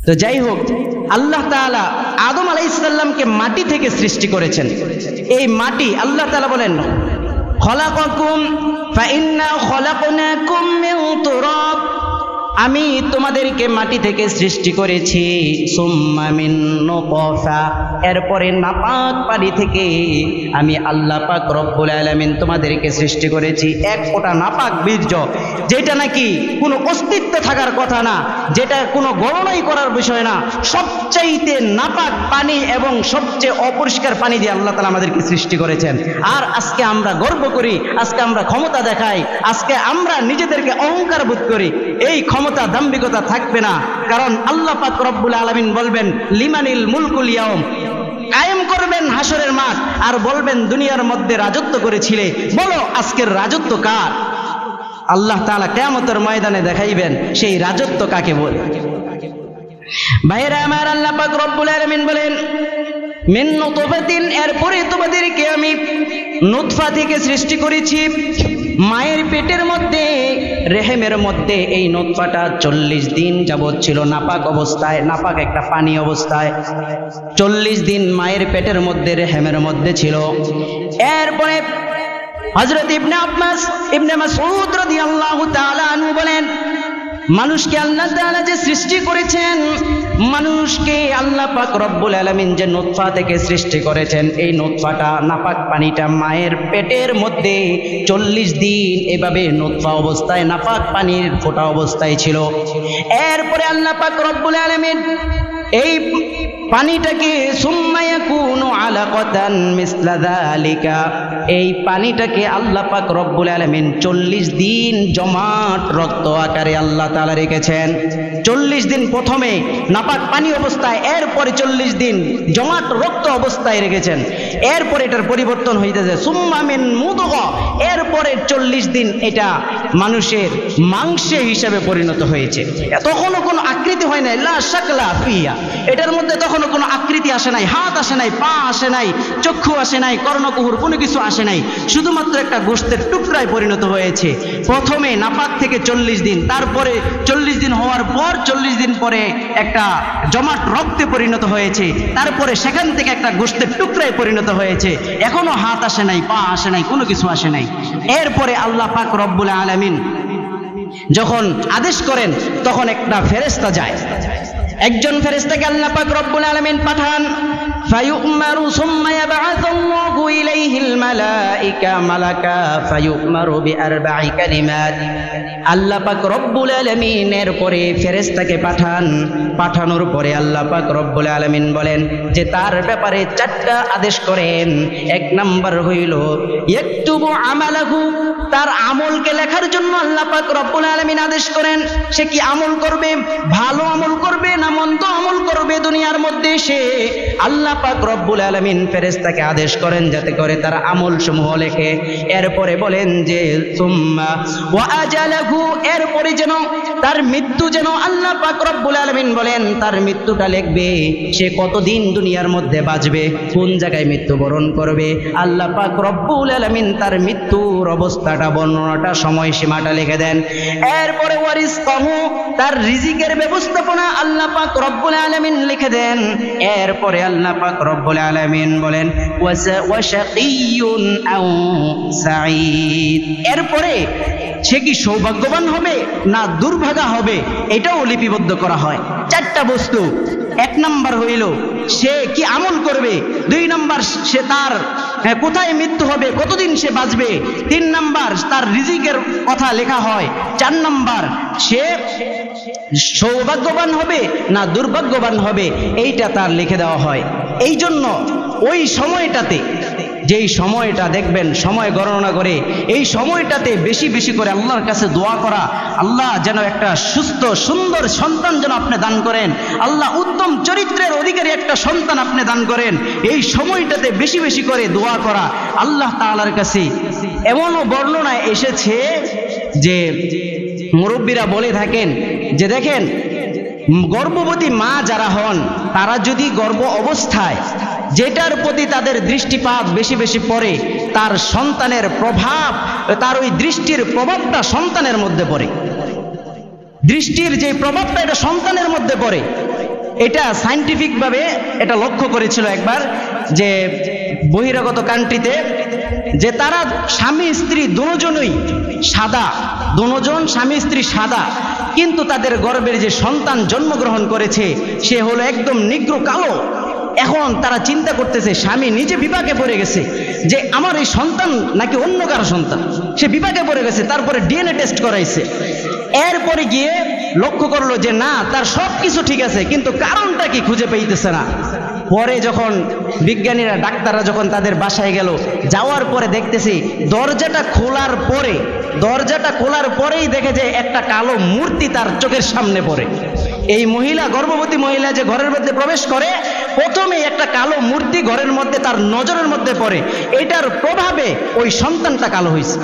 তো যাই হোক, আল্লাহ তাআলা আদম আলাইহিস সালামকে মাটি থেকে সৃষ্টি করেছেন। এই মাটি আল্লাহ তাআলা বলেন, খলাকাকুম ফাইন্না খলাকনাকুম মিন তুরাব, আমি তোমাদেরকে মাটি থেকে সৃষ্টি করেছি, সুম্মা মিন নুতফা, এরপরে নাপাক পানি থেকে আমি আল্লাহ পাক রব্বুল আলামিন তোমাদেরকে সৃষ্টি করেছি। এক ফোঁটা নাপাক বীর্য, যেটা নাকি কোনো অস্তিত্ব থাকার কথা না, যেটা কোনো গণনাই করার বিষয় না, সবচাইতে নাপাক পানি এবং সবচেয়ে অপরিষ্কার পানি দিয়ে আল্লাহ তাআলা আমাদেরকে সৃষ্টি করেছেন। আর আজকে আমরা গর্ব করি, আজকে আমরা ক্ষমতা দেখাই, আজকে আমরা নিজেদেরকে অহংকার বোধ করি। এই ক্ষমতা দাম্ভিকতা থাকবে না, কারণ আল্লাহ পাক রব্বুল আলামিন বলবেন, লিমানিল মুলকুল ইয়াউম, কায়েম করবেন হাসরের মাঠ, আর বলবেন দুনিয়ার মধ্যে রাজত্ব করেছিলে, বলো আজকের রাজত্ব কার? আল্লাহ তাআলা কিয়ামতের ময়দানে দেখাইবেন সেই রাজত্ব কাকে বলে। ভাইরা আমার, আল্লাহ পাক রব্বুল আলামিন বলেন, মিন নুতফাতিন, এরপরে তোমাদেরকে আমি নুতফা থেকে সৃষ্টি করেছি, মায়ের পেটের মধ্যে, রেহেমের মধ্যে। এই নুতফাটা 40 দিন যাবৎ ছিল নাপাক অবস্থায়, নাপাক একটা পানি অবস্থায়। 40 দিন মায়ের পেটের মধ্যে, রেহেমের মধ্যে ছিল। এরপরে হযরত ইবনে মাসউদ রাদিয়াল্লাহু তাআলা আনহু বলেন, মানুষকে আল্লাহ তাআলা যে সৃষ্টি করেছেন, মানুষকে আল্লাহ পাক রব্বুল আলামিন যে নুতফা থেকে সৃষ্টি করেছেন, এই নুতফাটা, নাপাক পানিটা মায়ের পেটের মধ্যে 40 দিন এভাবে নুতফা অবস্থায়, নাপাক পানির ফোঁটা অবস্থায় ছিল। এরপরে আল্লাহ পাক রব্বুল আলামিন এই পানিটাকে সুম্মা ইয়াকুনু আলাকাতান মিসলা যালিকা, এই পানিটাকে আল্লাহ পাক রব্বুল আলামিন 40 দিন জমাট রক্ত আকারে আল্লাহ তাআলা রেখেছেন। 40 দিন প্রথমে নাপাক পানি অবস্থায়, এরপরে 40 দিন জমাট রক্ত অবস্থায় রেখেছেন। এরপরে এটার পরিবর্তন হইতেছে সুম্মা মিন মুদগা, এরপরে 40 দিন এটা মানুষের মাংসে হিসেবে পরিণত হয়েছে। তখনও কোনো আকৃতি হয় নাই, লা শাকলা ফিয়া, এটার মধ্যে তখনও কোনো আকৃতি আসে নাই, হাত আসে নাই, পা আসে নাই, চক্ষু আসে নাই, কর্ণকুহুর কোনো কিছু আসে নাই, শুধুমাত্র একটা গোশতের টুকরায় পরিণত হয়েছে। প্রথমে নাপাক থেকে 40 দিন, তারপরে 40 দিন হওয়ার পর 40 দিন পরে একটা জমাট রক্তে পরিণত হয়েছে, তারপরে সেখান থেকে একটা গোশতের টুকরায় পরিণত হয়েছে। এখনো হাত আসে নাই, পা আসে নাই, কোনো কিছু আসে নাই। এরপরে আল্লাহ পাক রব্বুল আলামিন যখন আদেশ করেন, তখন একটা ফেরেশতা যায়, একজন ফেরেশতাকে আল্লাহ পাক রব্বুল আলামিন পাঠান। ফায়ুমারু সুম্মা ইয়াবআসুল্লাহু ইলাইহিল মালাইকা মালাকা ফায়ুমারু বিআরবা'i কালিমাত, আল্লাহ পাক রব্বুল আলামিন এরপরে ফেরেশতাকে পাঠান। পাঠানোর পরে আল্লাহ পাক রব্বুল আলামিন বলেন যে তার ব্যাপারে 4টা আদেশ করেন। 1 নাম্বার হইল ইয়াকতুবু আমালাহু, তার আমলকে লেখার জন্য আল্লাহ পাক রব্বুল আলামিন আদেশ করেন। সে কি আমল করবে, ভালো আমল করবে না মন্দ আমল করবে, দুনিয়ার মধ্যে সে আল্লাহ পাক রব্বুল আলামিন ফেরেশতাকে আদেশ করেন যাতে করে তার আমল সমূহ লেখে। এরপরে বলেন যে সুম্মা ওয়া আজালাহু, এরপরে যেন তার মৃত্যু, যেন আল্লাহ পাক রব্বুল আলামিন বলেন তার মৃত্যুটা লিখবে, সে কতদিন দুনিয়ার মধ্যে বাঁচবে, কোন জায়গায় মৃত্যুবরণ করবে। আল্লাহ পাক রব্বুল আলামিন তার মৃত্যুর অবস্থাটা, বর্ণনাটা, সময়সীমাটা লিখে দেন। এরপরে ওয়ারিসকাহু, তার রিজিকের ব্যবস্থাপনা আল্লাহ পাক রব্বুল আলামিন লিখে দেন। এরপরে আল্লাহ পাক রব্বুল আলামিন বলেন ওয়াশাকিয়ুন আও সাঈদ, এরপরে সে কি সৌভাগ্যবান হবে না দুর্ভাগা হবে, এটাও লিপিবদ্ধ করা হয়। 4টা বস্তু। 1 নাম্বার হইল সে কি আমল করবে, 2 নাম্বার সে তার কোথায় মৃত্যু হবে, কতদিন সে বাঁচবে, 3 নাম্বার তার রিজিকের কথা লেখা হয়, 4 নাম্বার সে সৌভাগ্যবান হবে না দুর্ভাগ্যবান হবে, এইটা তার লিখে দেওয়া হয়। এই জন্য ওই সময়টাতে, যেই সময়টা দেখবেন সময় গণনা করে, এই সময়টাতে বেশি বেশি করে আল্লাহর কাছে দোয়া করা, আল্লাহ যেন একটা সুস্থ সুন্দর সন্তান যেন আপনি দান করেন, আল্লাহ উত্তম চরিত্রের অধিকারী একটা সন্তান আপনি দান করেন, এই সময়টাতে বেশি বেশি করে দোয়া করা আল্লাহ তাআলার কাছে। এমনও বর্ণনায় এসেছে যে মুরব্বীরা বলে থাকেন যে দেখেন, গর্ভবতী মা যারা হন তারা যদি গর্ভ অবস্থায় যেটার প্রতি তাদের দৃষ্টিপাত বেশি বেশি পড়ে, তার সন্তানের প্রভাব, তার ওই দৃষ্টির প্রভাবটা সন্তানের মধ্যে পড়ে, দৃষ্টির যে প্রভাবটা এটা সন্তানের মধ্যে পড়ে। এটা সায়েন্টিফিকভাবে এটা লক্ষ্য করেছিল একবার, যে বহিরাগত কান্ট্রিতে, যে তারা স্বামী স্ত্রী দুজনই সাদা, দুজন স্বামী স্ত্রী সাদা, কিন্তু তাদের গর্ভের যে সন্তান জন্মগ্রহণ করেছে সে হলো একদম নিগ্র কালো। এখন তারা চিন্তা করতেছে, স্বামী নিজে বিপাকে পড়ে গেছে যে আমার এই সন্তান নাকি অন্য কারো সন্তান, সে বিপাকে পড়ে গেছে। তারপরে ডিএনএ টেস্ট করাইছে, এরপরে গিয়ে লক্ষ্য করলো যে না, তার সব কিছু ঠিক আছে, কিন্তু কারণটা কি খুঁজে পাইতেছে না। পরে যখন বিজ্ঞানীরা, ডাক্তাররা যখন তাদের বাসায় গেল, যাওয়ার পরে দেখতেছি দরজাটা খোলার পরেই দেখে যে একটা কালো মূর্তি তার চোখের সামনে পড়ে। এই মহিলা, গর্ভবতী মহিলা যে ঘরের মধ্যে প্রবেশ করে, প্রথমেই একটা কালো মূর্তি ঘরের মধ্যে তার নজরের মধ্যে পড়ে। এটার প্রভাবে ওই সন্তানটা কালো হয়েছে।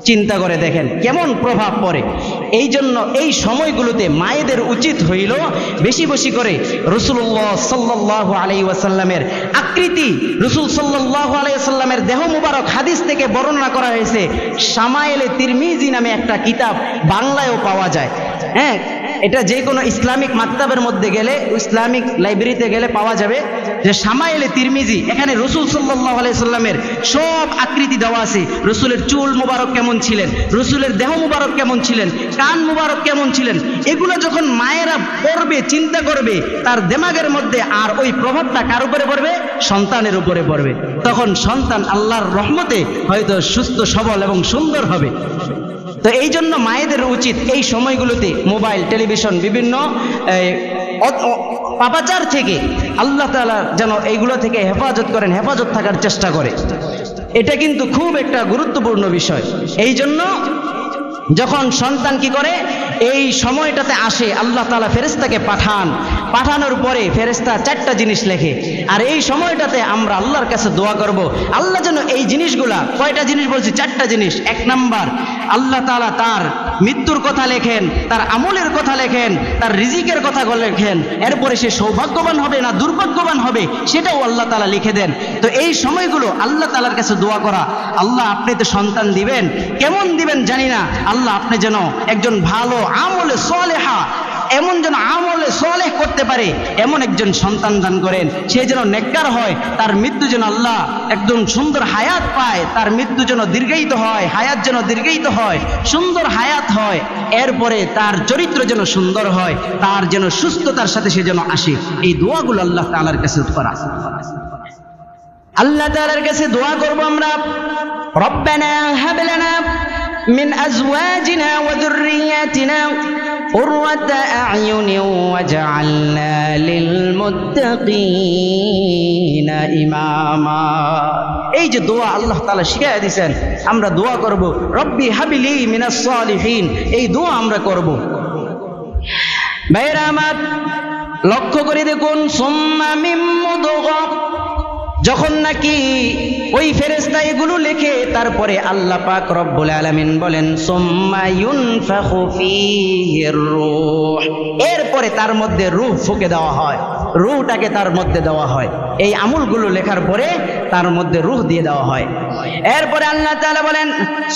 চিন্তা করে দেখেন কেমন প্রভাব পড়ে। এই জন্য এই সময়গুলোতে মায়েদের উচিত হইল বেশি বেশি করে রাসূলুল্লাহ সাল্লাল্লাহু আলাইহি ওয়াসাল্লামের আকৃতি, রাসূল সাল্লাল্লাহু আলাইহি ওয়াসাল্লামের দেহ মুবারক হাদিস থেকে বর্ণনা করা হয়েছে। শামায়েলে তিরমিজি নামে একটা কিতাব বাংলায়ও পাওয়া যায়। হ্যাঁ, এটা যে কোনো ইসলামিক মাকতাবের মধ্যে গেলে, ইসলামিক লাইব্রেরিতে গেলে পাওয়া যাবে যে শামায়েলে তিরমিজি। এখানে রাসূল সাল্লাল্লাহু আলাইহি ওয়াসাল্লামের সব আকৃতি দেওয়া আছে। রাসূলের চুল মুবারক কেমন ছিলেন, রাসূলের দেহ মুবারক কেমন ছিলেন, কান মুবারক কেমন ছিলেন, এগুলো যখন মায়েরা পড়বে, চিন্তা করবে, তার দিমাগের মধ্যে আর ওই প্রভাবটা কার উপরে পড়বে? সন্তানের উপরে পড়বে। তখন সন্তান আল্লাহর রহমতে হয়তো সুস্থ সবল এবং সুন্দর হবে। তো এই জন্য মায়েদের উচিত এই সময়গুলোতে মোবাইল, টেলিভিশন, বিভিন্ন পাপাচার থেকে আল্লাহ তাআলা যেন এইগুলো থেকে হেফাজত করেন, হেফাজত থাকার চেষ্টা করে। এটা কিন্তু খুব একটা গুরুত্বপূর্ণ বিষয়। এই জন্য যখন সন্তান কি করে, এই সময়টাতে আসে, আল্লাহ তাআলা ফেরেশতাকে পাঠানোর পরে ফেরেশতা 4টা জিনিস লেখে। আর এই সময়টাতে আমরা আল্লাহর কাছে দোয়া করব, আল্লাহ যেন এই জিনিসগুলা, কয়টা জিনিস বলছি? 4টা জিনিস। 1 নাম্বার, আল্লাহ তাআলা তার মৃত্যুর কথা লেখেন, তার আমলের কথা লেখেন, তার রিজিকের কথা লেখেন। এরপরে সে সৌভাগ্যবান হবে না দুর্ভাগ্যবান হবে সেটাও আল্লাহ তাআলা লিখে দেন। তো এই সময়গুলো আল্লাহ তাআলার কাছে দোয়া করা, আল্লাহ আপনি তো সন্তান দিবেন, কেমন দিবেন জানি না, আল্লাহ আপনি যেন একজন ভালো আমলে সলেহা, এমন যেন আমলে সলেহ করতে পারে এমন একজন সন্তান দান করেন, সে যেন নেককার হয়, তার মৃত্যু যেন আল্লাহ একদম সুন্দর হায়াত পায়, তার মৃত্যু যেন দীর্ঘায়িত হয়, হায়াত যেন দীর্ঘায়িত হয়, সুন্দর হায়াত হয়, এরপরে তার চরিত্র যেন সুন্দর হয়, তার যেন সুস্থতার সাথে সে যেন আসে। এই দোয়াগুলো আল্লাহ তাআলার কাছে করা। আল্লাহ তাআলার কাছে দোয়া করব আমরা, রব্বানা হাব লানা মিন আজওয়াজিনা ওয়া যুররিয়াতিনা কুররাতা আ'য়ুনিন ওয়াজআলনা লিল মুত্তাকিনা ইমামা। এই যে দোয়া আল্লাহ তাআলা শিখাইয়া দিয়েছেন, আমরা দোয়া করব রব্বি হাবলি মিনাস সালিহিন। এই দোয়া আমরা করব। ভাইরা আমার, লক্ষ্য করে দেখুন, সুম্মা মিন মুদগা, যখন নাকি ওই ফেরেশতা এগুলো লেখে, তারপরে আল্লাহ পাক রব্বুল আলামিন বলেন সুম্মা ইউনফাখু ফীহির রূহ, এরপরে তার মধ্যে রূহ ফুঁকে দেওয়া হয়, রূহটাকে তার মধ্যে দেওয়া হয়। এই আমলগুলো লেখার পরে তার মধ্যে রূহ দিয়ে দেওয়া হয়। এরপরে আল্লাহ তাআলা বলেন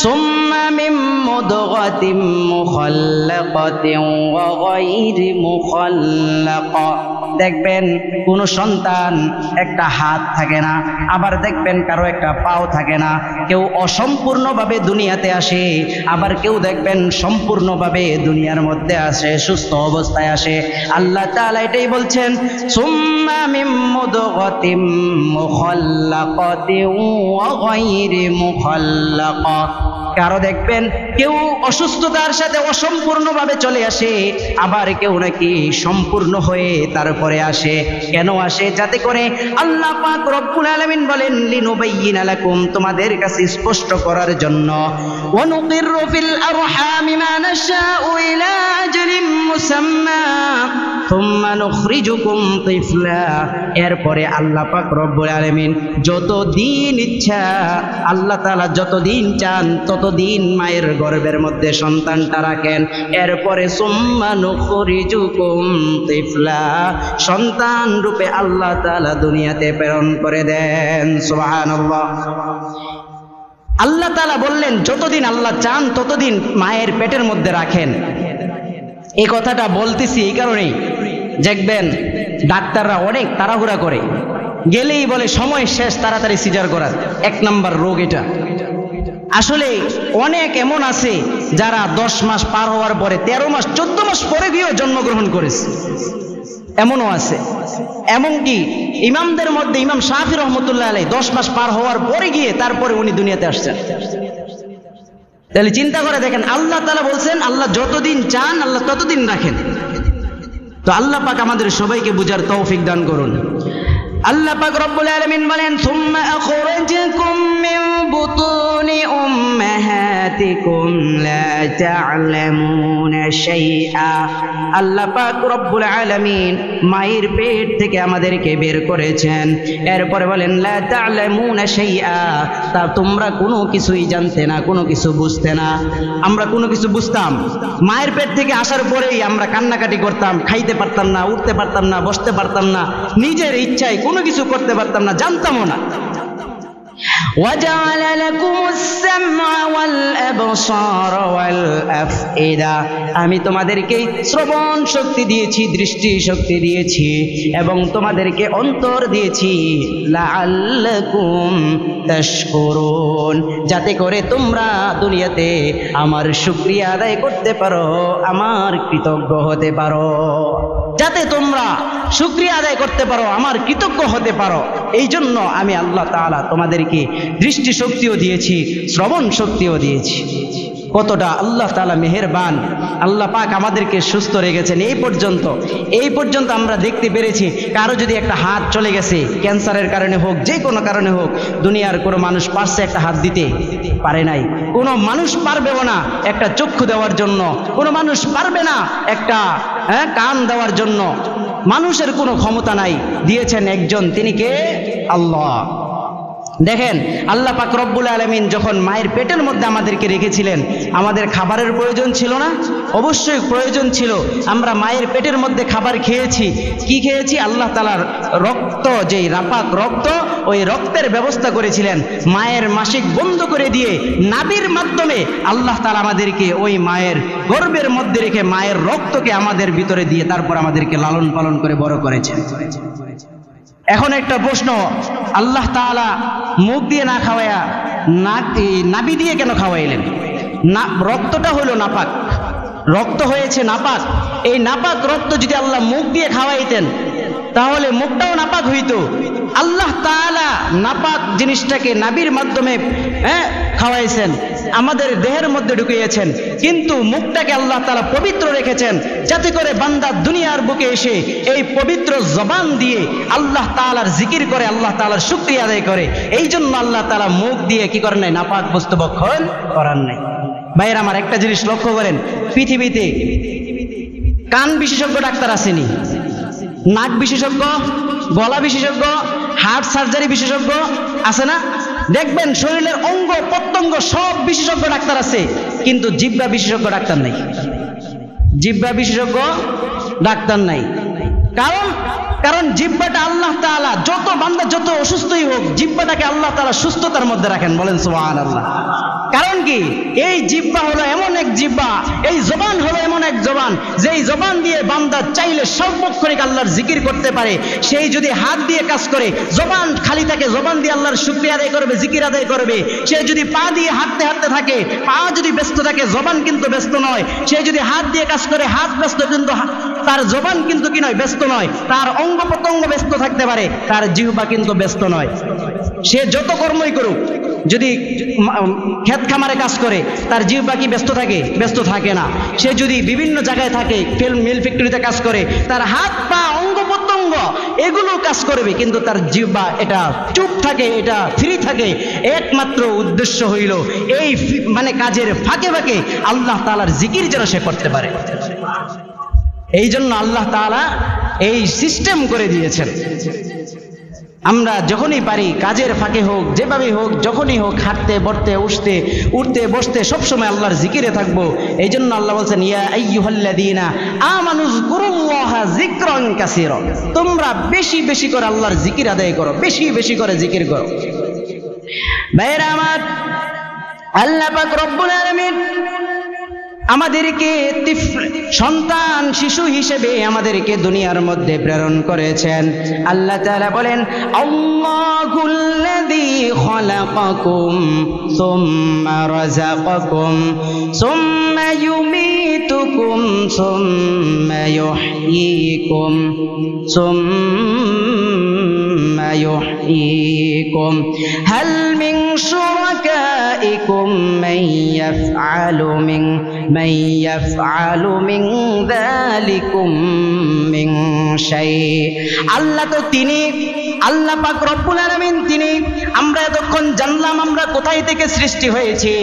সুম্মা মিন মুদগাতিন মুখাল্লাকাতিন ওয়া গায়রি মুখাল্লাকা। দেখবেন কোন সন্তান একটা হাত থাকে না, আবার দেখবেন কারো একটা পাও থাকে না, কেউ অসম্পূর্ণভাবে দুনিয়াতে আসে, আবার কেউ দেখবেন সম্পূর্ণভাবে দুনিয়ার মধ্যে আসে, সুস্থ অবস্থায় আসে। আল্লাহ তাআলা এটাই বলছেন সুম্মা মিন মুদগাতিন মুখাল্লাকাতিন ওয়া গায়রি মুখাল্লাকা। কারো দেখবেন কেউ অসুস্থতার সাথে অসম্পূর্ণভাবে চলে আসে, আবার কেউ নাকি সম্পূর্ণ হয়ে তারপরে আসে। কেন আসে? যাতে করে আল্লাহ পাক রব্বুল আলামিন বলেন লিনুবাইয়িনা লাকুম, তোমাদের কাছে স্পষ্ট করার জন্য, ওয়া নুকিররু ফিল আরহামি মা নাশাউ ইলা আজলিন মুসাম্মা থুম্মা নুখরিজুকুম তিফলা। এরপরে আল্লাহ পাক রব্বুল আলামিন যতদিন ইচ্ছা, আল্লাহ তাআলা যতদিন চান ততদিন মায়ের গর্ভের মধ্যে সন্তানটা রাখেন। এরপরে সুম্মা নুখরিজুকুম তিফলা, সন্তান রূপে আল্লাহ তাআলা দুনিয়াতে প্রেরণ করে দেন। সুবহানাল্লাহ। আল্লাহ তাআলা বললেন যতদিন আল্লাহ চান ততদিন মায়ের পেটের মধ্যে রাখেন। এই কথাটা বলতেছি এই কারণেই, দেখবেন ডাক্তাররা অনেক তাড়াহুড়া করে, গেলেই বলে সময় শেষ, তাড়াতাড়ি সিজার করার। 1 নাম্বার রোগ এটা। আসলে অনেক এমন আছে যারা 10 মাস পার হওয়ার পরে, 13 মাস 14 মাস পরে গিয়েও জন্মগ্রহণ করেছে, এমনও আছে। এমনকি ইমামদের মধ্যে ইমাম শাফি রহমতুল্লাহ আলাইহি 10 মাস পার হওয়ার পরে গিয়ে তারপরে উনি দুনিয়াতে আসছেন। তাহলে চিন্তা করে দেখেন, আল্লাহ তাআলা বলছেন আল্লাহ যতদিন চান আল্লাহ ততদিন রাখেন। তো আল্লাহ পাক আমাদের সবাইকে বুঝার তৌফিক দান করুন। আল্লাহ পাক রব্বুল আলামিন বলেন, সুম্মা আখরাজাকুম মিন বুতুনি উম্মাহাতিকুম লা তা'লামুনা শাইআ। আল্লাহ পাক রব্বুল আলামিন মায়ের পেট থেকে আমাদেরকে বের করেছেন, এরপরে বলেন লা তা'লামুনা শাইআ, তা তোমরা কোনো কিছুই জানতে না, কোনো কিছু বুঝতে না। আমরা কোনো কিছু বুঝতাম, মায়ের পেট থেকে আসার পরেই আমরা কান্নাকাটি করতাম, খাইতে পারতাম না, উঠতে পারতাম না, বসতে পারতাম না, নিজের ইচ্ছায় কোনো কিছু করতে পারতাম না, জানতামও না। وَجَعَلَ لَكُمُ السَّمْعَ وَالْأَبْصَارَ وَالْأَفْئِدَةَ, আমি তোমাদেরকে শ্রবণ শক্তি দিয়েছি, দৃষ্টি শক্তি দিয়েছি, এবং তোমাদেরকে অন্তর দিয়েছি, লাআল্লাকুম তাশকুরুন, যাতে করে তোমরা দুনিয়াতে আমার শুকরিয়া আদায় করতে পারো, আমার কৃতজ্ঞ হতে পারো, যাতে তোমরা শুকরিয়া আদায় করতে পারো, আমার কৃতজ্ঞ হতে পারো। এই জন্য আমি আল্লাহ তাআলা তোমাদেরকে দৃষ্টি শক্তিও দিয়েছি, শ্রবণ শক্তিও দিয়েছি। কতটা আল্লাহ তাআলা মেহেরবান। আল্লাহ পাক আমাদেরকে সুস্থ রেখেছেন এই পর্যন্ত আমরা দেখতে পেরেছি। কারো যদি একটা হাত চলে গেছে, ক্যান্সারের কারণে হোক, যে কোনো কারণে হোক, দুনিয়ার কোনো মানুষ পারছে একটা হাত দিতে? পারে নাই। কোনো মানুষ পারবেও না একটা চক্ষু দেওয়ার জন্য, কোনো মানুষ পারবে না একটা কান দেওয়ার জন্য। মানুষের কোনো ক্ষমতা নাই, দিয়েছেন একজন, তিনি কে? আল্লাহ। দেখেন, আল্লাহ পাক রব্বুল আলামিন যখন মায়ের পেটের মধ্যে আমাদেরকে রেখেছিলেন, আমাদের খাবারের প্রয়োজন ছিল না? অবশ্যই প্রয়োজন ছিল। আমরা মায়ের পেটের মধ্যে খাবার খেয়েছি। কি খেয়েছি? আল্লাহ তাআলার রক্ত, যেই নাপাক রক্ত, ওই রক্তের ব্যবস্থা করেছিলেন। মায়ের মাসিক বন্ধ করে দিয়ে নাভির মাধ্যমে আল্লাহ তাআলা আমাদেরকে ওই মায়ের গর্ভের মধ্যে রেখে মায়ের রক্তকে আমাদের ভিতরে দিয়ে তারপর আমাদেরকে লালন পালন করে বড় করেছেন। এখন একটা প্রশ্ন, আল্লাহ তাআলা মুখ দিয়ে না খাওয়ায়া নাভি দিয়ে কেন খাওয়াইলেন? না, রক্তটা হলো নাপাক, রক্ত হয়েছে নাপাক। এই নাপাক রক্ত যদি আল্লাহ মুখ দিয়ে খাওয়াইতেন তাহলে মুখটাও নাপাক হইতো। আল্লাহ তাআলা নাপাক জিনিসটাকে নাভির মাধ্যমে খাওয়াইছেন, আমাদের দেহের মধ্যে ঢুকিয়েছেন, কিন্তু মুখটাকে আল্লাহ তাআলা পবিত্র রেখেছেন, যাতে করে বান্দা দুনিয়ার বুকে এসে এই পবিত্র জবান দিয়ে আল্লাহ তাআলার জিকির করে, আল্লাহ তাআলার শুকরিয়া আদায় করে। এই জন্য আল্লাহ তাআলা মুখ দিয়ে কি করেন নাই? নাপাক বস্তু ভক্ষণ করার নাই। ভাইয়ের আমার, একটা জিনিস লক্ষ্য করেন, পৃথিবীতে কান বিশেষজ্ঞ ডাক্তার আসেনি, নাক বিশেষজ্ঞ, গলা বিশেষজ্ঞ, হার্ট সার্জারি বিশেষজ্ঞ আছে না? দেখবেন শরীরের অঙ্গ প্রত্যঙ্গ সব বিশেষজ্ঞ ডাক্তার আছে, কিন্তু জিহ্বা বিশেষজ্ঞ ডাক্তার নাই। জিহ্বা বিশেষজ্ঞ ডাক্তার নাই। কারণ জিহ্বাটা আল্লাহ তাআলা, যত বান্দা যত অসুস্থই হোক, জিহ্বাটাকে আল্লাহ তাআলা সুস্থতার মধ্যে রাখেন। বলেন সুবহানাল্লাহ। কারণ কি? এই জিহ্বা হলো এমন এক জিহ্বা, এই জবান হলো এমন এক জবান, যেই জবান দিয়ে বান্দা চাইলে সর্বক্ষণিক আল্লাহর জিকির করতে পারে। সেই যদি হাত দিয়ে কাজ করে, জবান খালি থাকে, জবান দিয়ে আল্লাহর শুকরিয়া আদায় করবে, জিকির আদায় করবে। সে যদি পা দিয়ে হাঁটতে হাঁটতে থাকে, পা যদি ব্যস্ত থাকে, জবান কিন্তু ব্যস্ত নয়। সে যদি হাত দিয়ে কাজ করে, হাত ব্যস্ত, কিন্তু তার জবান কিন্তু কি নয়? ব্যস্ত নয়। তার অঙ্গ প্রত্যঙ্গ ব্যস্ত থাকতে পারে, তার জিহ্বা কিন্তু ব্যস্ত নয়। সে যত কর্মই করুক, যদি ক্ষেত খামারে কাজ করে, তার জিহ্বা কি ব্যস্ত থাকে? ব্যস্ত থাকে না। সে যদি বিভিন্ন জায়গায় থাকে, মিল ফ্যাক্টরিতে কাজ করে, তার হাত পা অঙ্গ প্রত্যঙ্গ এগুলো কাজ করবে, কিন্তু তার জিহ্বা এটা চুপ থাকে, এটা ফ্রি থাকে। একমাত্র উদ্দেশ্য হইল এই কাজের ফাঁকে ফাঁকে আল্লাহ তাআলার জিকির যেন সে করতে পারে। এই জন্য আল্লাহ তাআলা এই সিস্টেম করে দিয়েছেন। আমরা যখনই পারি, কাজের ফাঁকে হোক, যেভাবে হোক, যখনই হোক, হাঁটতে বসতে, উঠতে বসতে সবসময় আল্লাহর জিকিরে থাকবো। এই জন্য আল্লাহ বলছেন, ইয়া আইয়ুহাল্লাযীনা আমানু যকুরুল্লাহা যিকরান কাসীরা, তোমরা বেশি বেশি করে আল্লাহর জিকির আদায় করো, বেশি বেশি করে জিকির করো। ভাইরা আমার, আল্লাহ পাক রব্বুল আলামিন আমাদেরকে সন্তান শিশু হিসেবে আমাদেরকে দুনিয়ার মধ্যে প্রেরণ করেছেন। আল্লাহ তাআলা বলেন, আল্লাহুল্লাযী খালাকাকুম সুম্মা রাযাকাকুম সুম্মা ইউমীতুকুম সুম্মা ইউহয়ীকুম সুম্মা ইউহয়ীকুম হাল মিন শুরাকাইকুম মান ইয়াফআলু মিন যালিকুম মিন শাই। আল্লাহ তো তিনি, আল্লাহ পাক রব্বুল আলামিন তিনি। আমরা এতক্ষণ জানলাম আমরা কোথায় থেকে সৃষ্টি হয়েছি।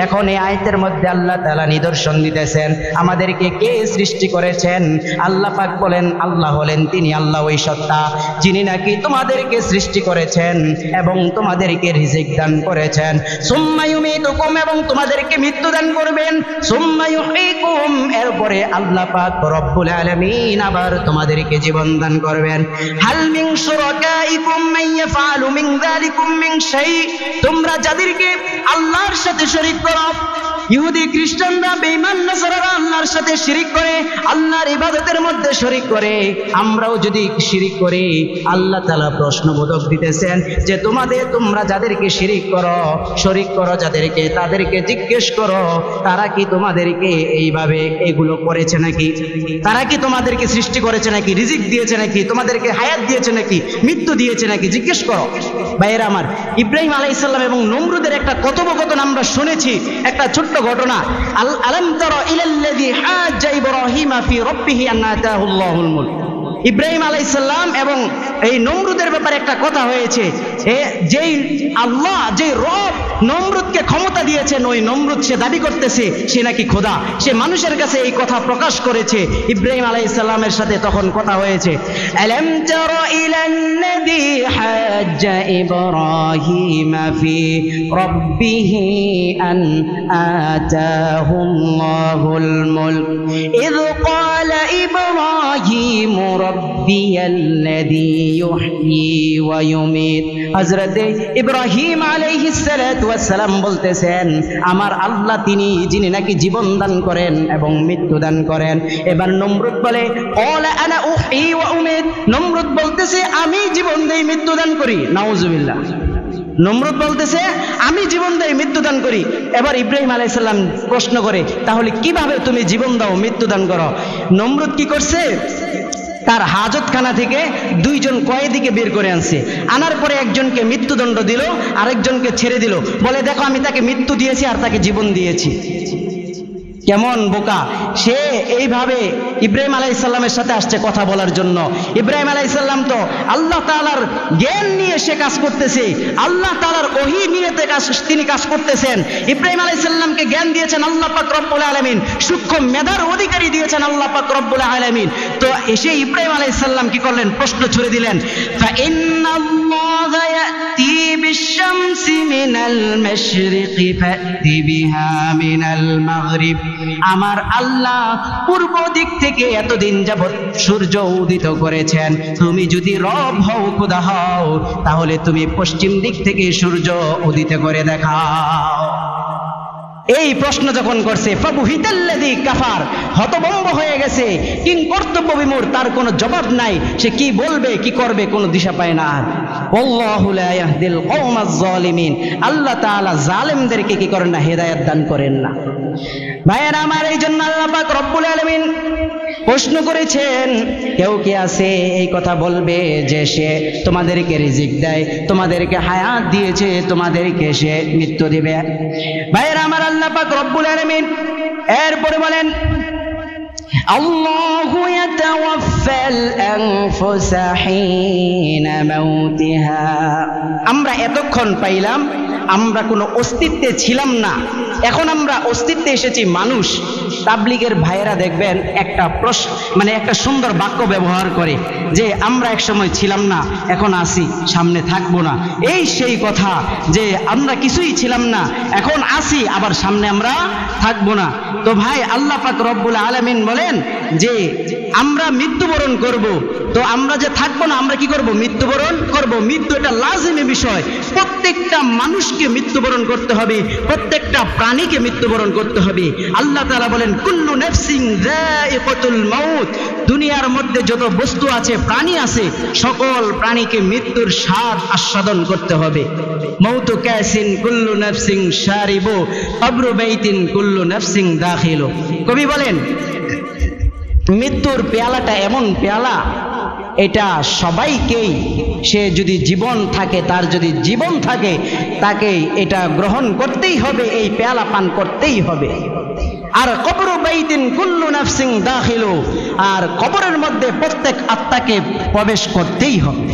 এখন এই আয়াতের মধ্যে আল্লাহ তাআলা নিদর্শন দিতেছেন আমাদেরকে কে সৃষ্টি করেছেন। আল্লাহ পাক বলেন, আল্লাহ হলেন তিনি আল্লাহ ওই সত্তা যিনি নাকি তোমাদেরকে সৃষ্টি করেছেন এবং তোমাদেরকে রিজিক দান করেছেন। সুম্মা ইউমীতুকুম, এবং তোমাদেরকে মৃত্যু দান করবেন। সুম্মা ইউহয়ীকুম, এরপরে আল্লাহ পাক রব্বুল আলামিন আবার তোমাদেরকে জীবন দান করবেন। হাল মিন শুরাকাইকুম মান ইয়াফআলু মিন যালিকুম মিন শাই। তোমরা যাদেরকে আল্লাহর সাথে শরীক করো, ইহুদি খ্রিস্টানরা বেঈমান নাসারারা আল্লাহর সাথে শিরিক করে, আল্লাহর ইবাদতের মধ্যে শরীক করে, আমরাও যদি শিরিক করি, আল্লাহ তাআলা প্রশ্নবোধক দিতেছেন যে তোমরা যাদেরকে শিরিক করো, শরীক করো যাদেরকে, তাদেরকে জিজ্ঞেস করো তারা কি তোমাদেরকে এইভাবে এগুলো করেছে নাকি? তারা কি তোমাদেরকে সৃষ্টি করেছে নাকি? রিজিক দিয়েছে নাকি? তোমাদেরকে হায়াত দিয়েছে নাকি? মৃত্যু দিয়েছে নাকি? জিজ্ঞেস করো। ভাইয়েরা আমার, ইব্রাহিম আলাইহিস সালাম এবং নমরুদের একটা কথোপকথন আমরা শুনেছি, একটা ছোট্ট ঘটনা। আলাম তারা ইলাল্লাযী হাজ্জা ইব্রাহিম ফি রাব্বিহি আন আতাহুল্লাহুল মুলক। ইব্রাহিম আলাইহিস সালাম এবং এই নমরুদের ব্যাপারে একটা কথা হয়েছে, যেই আল্লাহ, যেই রব নমরুদকে ক্ষমতা দিয়েছেন, ওই নমরুদ সে দাবি করতেছে সে নাকি খোদা। সে মানুষের কাছে এই কথা প্রকাশ করেছে। ইব্রাহিম আলাইহিস সালামের সাথে তখন কথা হয়েছে। আলাম তারা ইলাল্লাযী হাজ্জা ইব্রাহিম ফি রাব্বিহি আন আতাহুল্লাহুল মুলক ইয ক্বালা ইব্রাহিম রাব্বিয়াল্লাযী ইউহয়ী ওয়া ইউমীত। হযরত ইব্রাহিম আলাইহিস সালাতু ওয়াস সালাম বলতেছেন আমার আল্লাহ তিনি যিনি নাকি জীবন দান করেন এবং মৃত্যু দান করেন। এবার নমরুদ বলে, ক্বালা আনা উহয়ী ওয়া উমীত। নমরুদ বলতেছে আমি জীবন দেই, মৃত্যু দান করি। নাউজুবিল্লাহ। নমরুদ বলতেছে আমি জীবন দেই, মৃত্যু দান করি। এবার ইব্রাহিম আলাইহিস সালাম প্রশ্ন করে, তাহলে কিভাবে তুমি জীবন দাও, মৃত্যু দান করো? নমরুদ কি করছে? তার হাজতখানা থেকে দুইজন কয়েদিকে বের করে আনছে। আনার পরে একজনকে মৃত্যুদণ্ড দিল, আরেকজনকে ছেড়ে দিল। বলে দেখো আমি তাকে মৃত্যু দিয়েছি আর তাকে জীবন দিয়েছি। কেমন বোকা সে! এইভাবে ইব্রাহিম আলাইহিস সালামের সাথে আসছে কথা বলার জন্য। ইব্রাহিম আলাইহিস সালাম তো আল্লাহ তাআলার জ্ঞান নিয়ে সে কাজ করতেছে, আল্লাহ তাআলার ওহী নিয়ে তিনি কাজ করতেছেন। ইব্রাহিম আলাইহিস সালামকে জ্ঞান দিয়েছেন আল্লাহ পাক রব্বুল আলামিন, সূক্ষ্ম মেধার অধিকারী দিয়েছেন আল্লাহ পাক রব্বুল আলামিন। তো এসে ইব্রাহিম আলাইহিস সালাম কি করলেন? প্রশ্ন ছুড়ে দিলেন, ফা ইন্নাল্লাহা ইয়াতি বিশ-শামসি মিনাল মাশরিকি ফাতি বিহা মিনাল মাগরিব। আমার আল্লাহ পূর্ব দিক থেকে এতদিন যাবৎ সূর্য উদিত করেছেন। তুমি যদি রব হও, খোদা হও, তাহলে তুমি পশ্চিম দিক থেকে সূর্য উদিত করে দেখাও। এই প্রশ্ন যখন করছে, ফাবুহিতাল্লাযী কাফার, হতভম্ব হয়ে গেছে, কিং কর্তব্য বিমূঢ়, তার কোনো জবাব নাই। সে কি বলবে কি করবে কোনো দিশা পায় না। আল্লাহু লা ইয়াহদিল কওমাজ জালিমিন। আল্লাহ তাআলা জালেমদেরকে কি করেন না? হেদায়েত দান করেন না। ভাইয়েরা আমার, এই জন্য আল্লাহ পাক রব্বুল আলামিন প্রশ্ন করেছেন, কেউ কি আছে এই কথা বলবে যে সে তোমাদেরকে রিজিক দেয়, তোমাদেরকে হায়াত দিয়েছে, তোমাদেরকে সে মৃত্যু দিবে? ভাইয়েরা আমার, আল্লাহ পাক রব্বুল আলামিন এরপরে বলেন, আল্লাহু ইয়াতাওয়াফাল আনফুসা হিনা মাউতিহা। আমরা এতক্ষণ পাইলাম আমরা কোনো অস্তিত্বে ছিলাম না, এখন আমরা অস্তিত্বে এসেছি মানুষ। তাবলীগের ভাইয়েরা দেখবেন একটা সুন্দর বাক্য ব্যবহার করে যে আমরা একসময় ছিলাম না, এখন আছি, সামনে থাকবো না। এই সেই কথা যে আমরা কিছুই ছিলাম না, এখন আছি, আবার সামনে আমরা থাকবো না। তো ভাই, আল্লাহ পাক রব্বুল আলামিন বলেন যে আমরা মৃত্যুবরণ করব, তো আমরা যে থাকবো না, আমরা কি করব? মৃত্যুবরণ করব। মৃত্যু এটা লাজিমি বিষয়, প্রত্যেকটা মানুষকে মৃত্যুবরণ করতে হবে, প্রত্যেকটা প্রাণীকে মৃত্যুবরণ করতে হবে। আল্লাহ তাআলা বলেন কুল্লু নাফসিন যায়িকাতুল মাউত, দুনিয়ার মধ্যে যত বস্তু আছে, প্রাণী আছে, সকল প্রাণীকে মৃত্যুর স্বাদ আস্বাদন করতে হবে। মাউতু কাসিন কুল্লু নাফসিন শারিবু কবরু বাইতিন কুল্লু নাফসিন দাখিলু। কবি বলেন মৃত্যুর পেয়ালাটা এমন পেয়ালা, এটা সবাইকেই, সে যদি জীবন থাকে, তার যদি জীবন থাকে, তাকে এটা গ্রহণ করতেই হবে, এই পেয়ালা পান করতেই হবে। আর কবরু বাইতিন কুল্লু নাফসিন দাখিলু, আর কবরের মধ্যে প্রত্যেক আত্মাকে প্রবেশ করতেই হবে।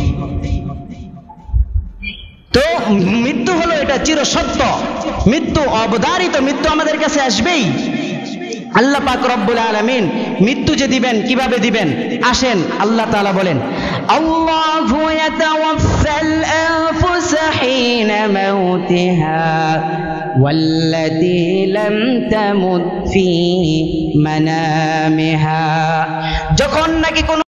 তো মৃত্যু হলো এটা চিরসত্য, মৃত্যু অবধারিত, মৃত্যু আমাদের কাছে আসবেই। আল্লাহ পাক রব্বুল আলামিন মৃত্যু যে দিবেন, কিভাবে দিবেন আসেন আল্লাহ তাআলা বলেন, আল্লাহু ইয়াতাওয়াফাল আনফুসা হিনা মাউতিহা ওয়াল্লাতী লাম তামুত ফি মানামিহা। যখন নাকি কোন